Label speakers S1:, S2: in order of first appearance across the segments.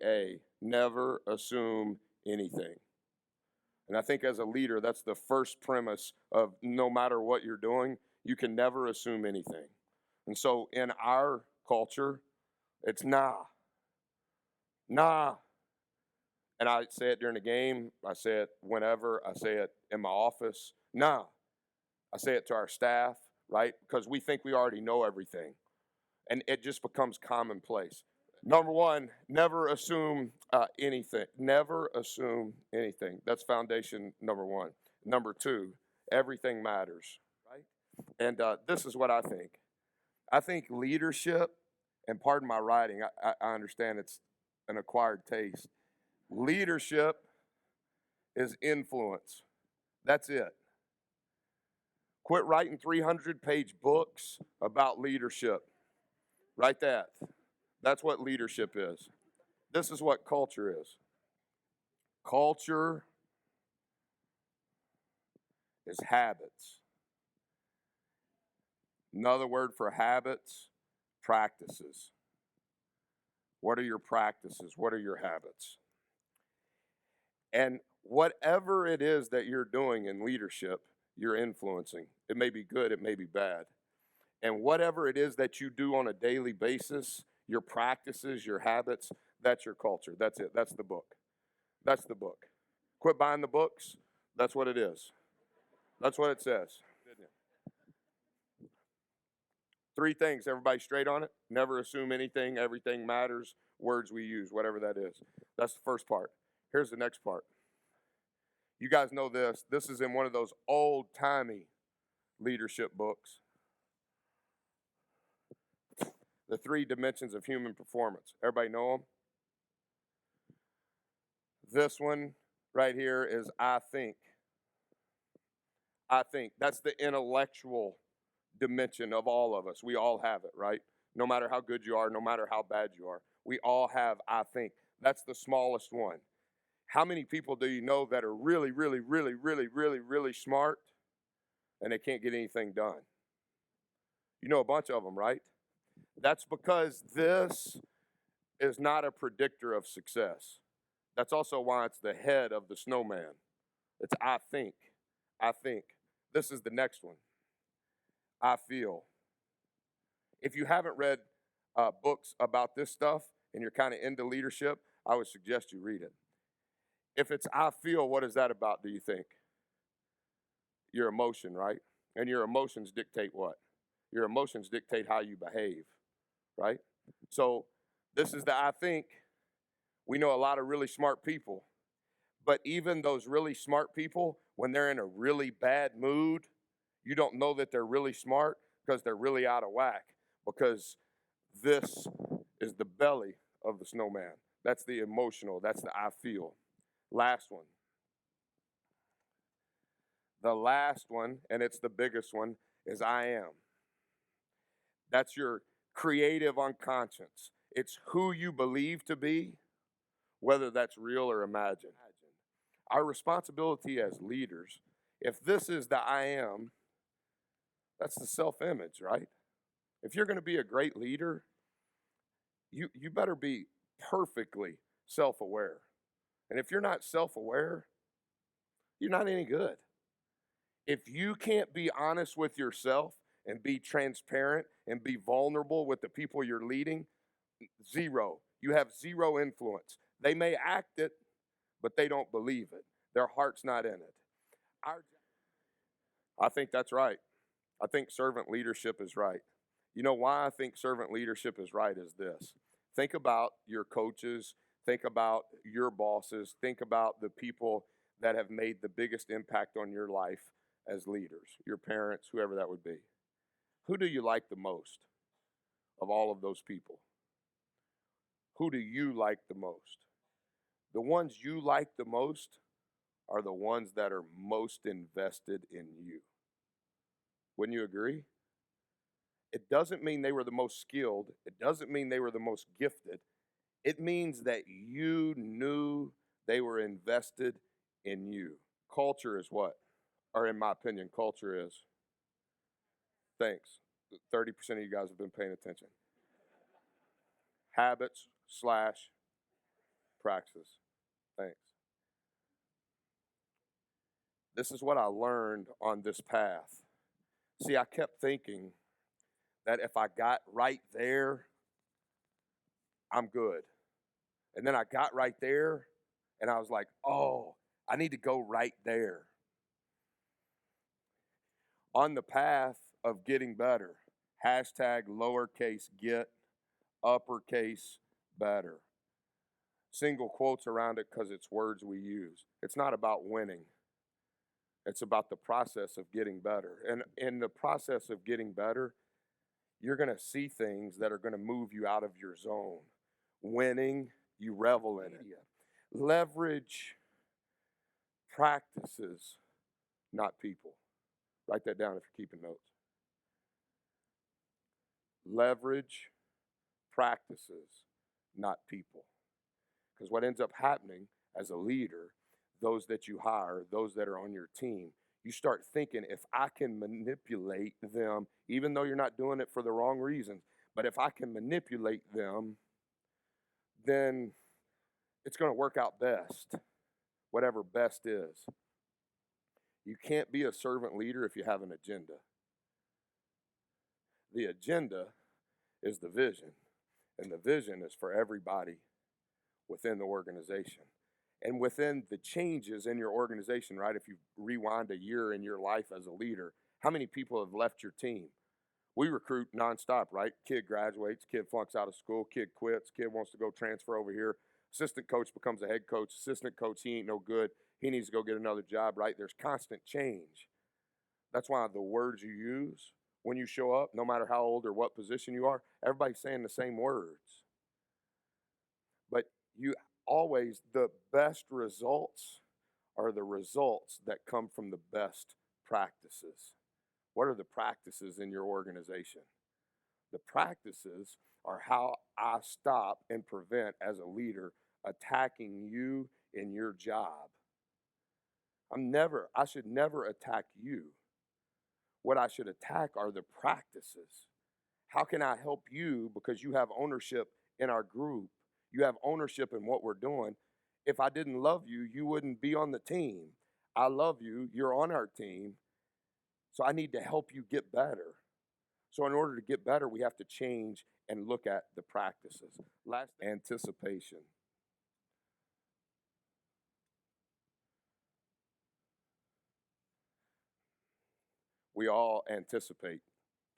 S1: AKA never assume anything. And I think as a leader, that's the first premise of no matter what you're doing, you can never assume anything. And so in our culture, it's nah. And I say it during the game, I say it whenever, I say it in my office. Nah. I say it to our staff, right? Because we think we already know everything. And it just becomes commonplace. Number one, never assume anything. Never assume anything. That's foundation number one. Number two, everything matters, right? And this is what I think. I think leadership, and pardon my writing, I understand it's an acquired taste. Leadership is influence. That's it. Quit writing 300-page books about leadership. Write that. That's what leadership is. This is what culture is. Culture is habits. Another word for habits, practices. What are your practices? What are your habits? And whatever it is that you're doing in leadership, you're influencing. It may be good, it may be bad. And whatever it is that you do on a daily basis, your practices, your habits, that's your culture. That's it. That's the book. That's the book. Quit buying the books. That's what it is. That's what it says. Three things. Everybody straight on it? Never assume anything. Everything matters. Words we use, whatever that is. That's the first part. Here's the next part. You guys know this. This is in one of those old-timey leadership books. The 3 dimensions of human performance. Everybody know them? This one right here is I think. I think. That's the intellectual dimension of all of us. We all have it, right? No matter how good you are, no matter how bad you are. We all have I think. That's the smallest one. How many people do you know that are really, really, really, really, really, really smart and they can't get anything done? You know a bunch of them, right? That's because this is not a predictor of success. That's also why it's the head of the snowman. It's I think. I think. This is the next one. I feel. If you haven't read books about this stuff and you're kind of into leadership, I would suggest you read it. If it's I feel, what is that about, do you think? Your emotion, right? And your emotions dictate what? Your emotions dictate how you behave, right? So this is the I think. We know a lot of really smart people, but even those really smart people, when they're in a really bad mood, you don't know that they're really smart because they're really out of whack, because this is the belly of the snowman. That's the emotional, that's the I feel. Last one. The last one, and it's the biggest one, is I am. That's your creative unconscious. It's who you believe to be, whether that's real or imagined. Our responsibility as leaders, if this is the I am, that's the self-image, right? If you're going to be a great leader, you better be perfectly self-aware. And if you're not self-aware, you're not any good. If you can't be honest with yourself and be transparent and be vulnerable with the people you're leading, zero. You have zero influence. They may act it, but they don't believe it. Their heart's not in it. I think that's right. I think servant leadership is right. You know why I think servant leadership is right is this. Think about your coaches. Think about your bosses. Think about the people that have made the biggest impact on your life as leaders, your parents, whoever that would be. Who do you like the most of all of those people? Who do you like the most? The ones you like the most are the ones that are most invested in you. Wouldn't you agree? It doesn't mean they were the most skilled. It doesn't mean they were the most gifted. It means that you knew they were invested in you. Culture is what? Or in my opinion, culture is. Thanks. 30% of you guys have been paying attention. Habits / practices. Thanks. This is what I learned on this path. See, I kept thinking that if I got right there, I'm good. And then I got right there, and I was like, oh, I need to go right there. On the path of getting better, hashtag lowercase get, uppercase better. Single quotes around it because it's words we use. It's not about winning. It's about the process of getting better. And in the process of getting better, you're going to see things that are going to move you out of your zone. Winning, you revel in it. Leverage practices, not people. Write that down if you're keeping notes. Leverage practices, not people. Because what ends up happening as a leader, those that you hire, those that are on your team, you start thinking, if I can manipulate them, even though you're not doing it for the wrong reasons, but if I can manipulate them, then it's going to work out best, whatever best is. You can't be a servant leader if you have an agenda. The agenda is the vision, and the vision is for everybody within the organization. And within the changes in your organization, right, if you rewind a year in your life as a leader, how many people have left your team? We recruit nonstop, right? Kid graduates, kid flunks out of school, kid quits, kid wants to go transfer over here. Assistant coach becomes a head coach. Assistant coach, he ain't no good. He needs to go get another job, right? There's constant change. That's why the words you use when you show up, no matter how old or what position you are, everybody's saying the same words. But the best results are the results that come from the best practices. What are the practices in your organization? The practices are how I stop and prevent, as a leader, attacking you in your job. I should never attack you. What I should attack are the practices. How can I help you because you have ownership in our group? You have ownership in what we're doing. If I didn't love you, you wouldn't be on the team. I love you. You're on our team. So I need to help you get better. So in order to get better, we have to change and look at the practices. Last, anticipation. We all anticipate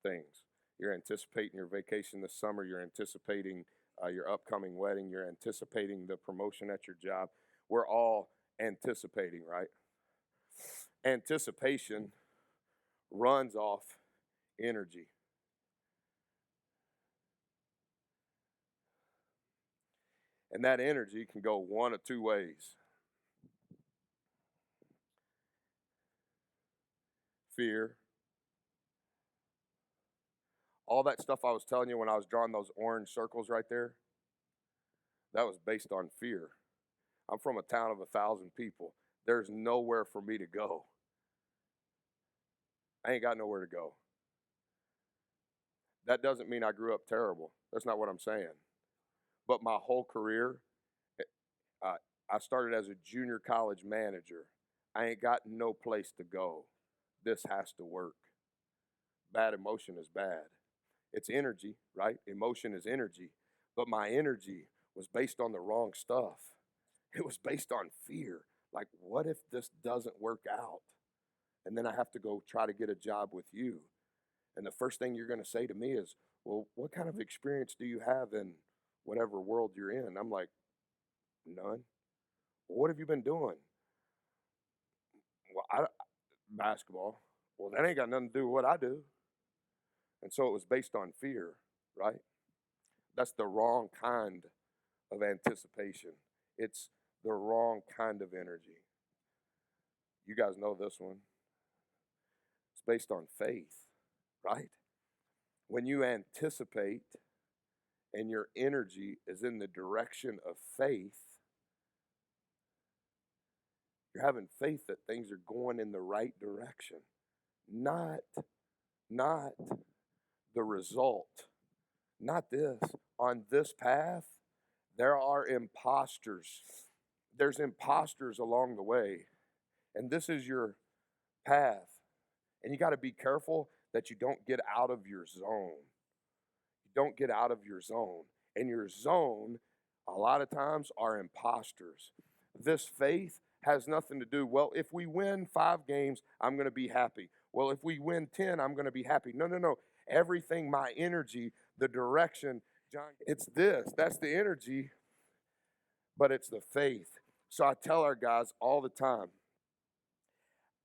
S1: things. You're anticipating your vacation this summer. You're anticipating your upcoming wedding. You're anticipating the promotion at your job. We're all anticipating, right? Anticipation runs off energy. And that energy can go one of two ways. Fear. All that stuff I was telling you when I was drawing those orange circles right there, that was based on fear. I'm from a town of 1,000 people. There's nowhere for me to go. I ain't got nowhere to go. That doesn't mean I grew up terrible. That's not what I'm saying. But my whole career, I started as a junior college manager. I ain't got no place to go. This has to work. Bad emotion is bad. It's energy, right? Emotion is energy. But my energy was based on the wrong stuff. It was based on fear. Like, what if this doesn't work out? And then I have to go try to get a job with you. And the first thing you're going to say to me is, well, what kind of experience do you have in whatever world you're in? I'm like, none. Well, what have you been doing? Well, basketball. Well, that ain't got nothing to do with what I do. And so it was based on fear, right? That's the wrong kind of anticipation. It's the wrong kind of energy. You guys know this one. It's based on faith, right? When you anticipate and your energy is in the direction of faith, you're having faith that things are going in the right direction, not the result. Not this. On this path, There are imposters. There's imposters along the way, and this is your path. And you got to be careful that you don't get out of your zone. You don't get out of your zone. And your zone, a lot of times, are imposters. This faith has nothing to do, well, if we win 5 games, I'm going to be happy. Well, if we win 10, I'm going to be happy. No, no, no. Everything, my energy, the direction, John, it's this. That's the energy, but it's the faith. So I tell our guys all the time,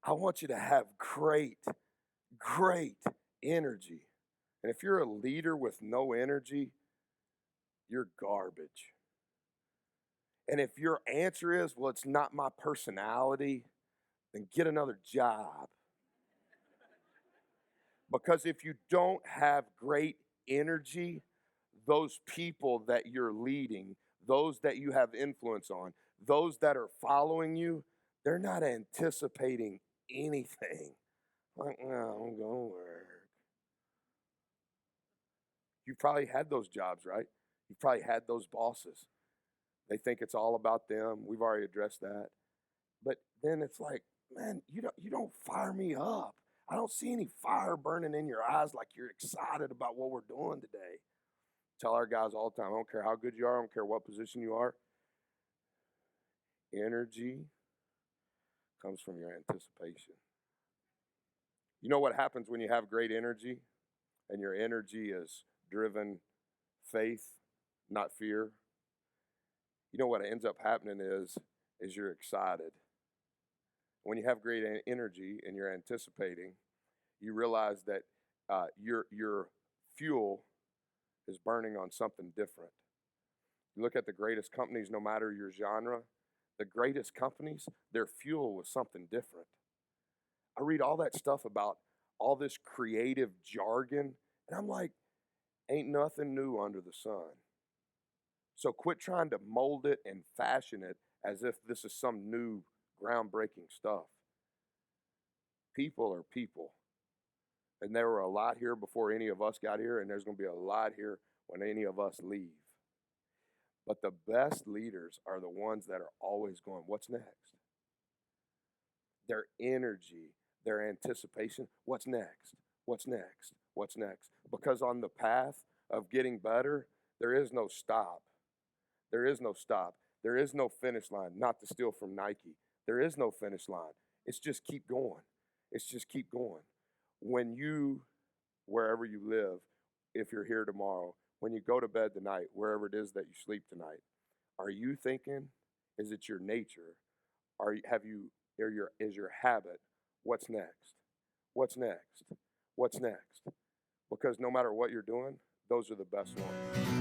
S1: I want you to have great energy. And if you're a leader with no energy, you're garbage. And if your answer is, well, it's not my personality, then get another job. Because if you don't have great energy, those people that you're leading, those that you have influence on, those that are following you, they're not anticipating anything. Like, no, I'm going to work. You've probably had those jobs, right? You've probably had those bosses. They think it's all about them. We've already addressed that. But then it's like, man, you don't fire me up. I don't see any fire burning in your eyes like you're excited about what we're doing today. Tell our guys all the time, I don't care how good you are, I don't care what position you are. Energy comes from your anticipation. You know what happens when you have great energy and your energy is driven faith, not fear? You know what ends up happening is you're excited. When you have great energy and you're anticipating, you realize that your fuel is burning on something different. You look at the greatest companies, no matter your genre, the greatest companies, their fuel was something different. I read all that stuff about all this creative jargon, and I'm like, ain't nothing new under the sun. So quit trying to mold it and fashion it as if this is some new groundbreaking stuff. People are people. And there were a lot here before any of us got here, and there's going to be a lot here when any of us leave. But the best leaders are the ones that are always going, what's next? Their energy, their anticipation, what's next? What's next? What's next? Because on the path of getting better, there is no stop. There is no stop. There is no finish line, not to steal from Nike. There is no finish line. It's just keep going. It's just keep going. When you, wherever you live, if you're here tomorrow, when you go to bed tonight, wherever it is that you sleep tonight, are you thinking, is it your nature? Is your habit, what's next? What's next? What's next? Because no matter what you're doing, those are the best ones.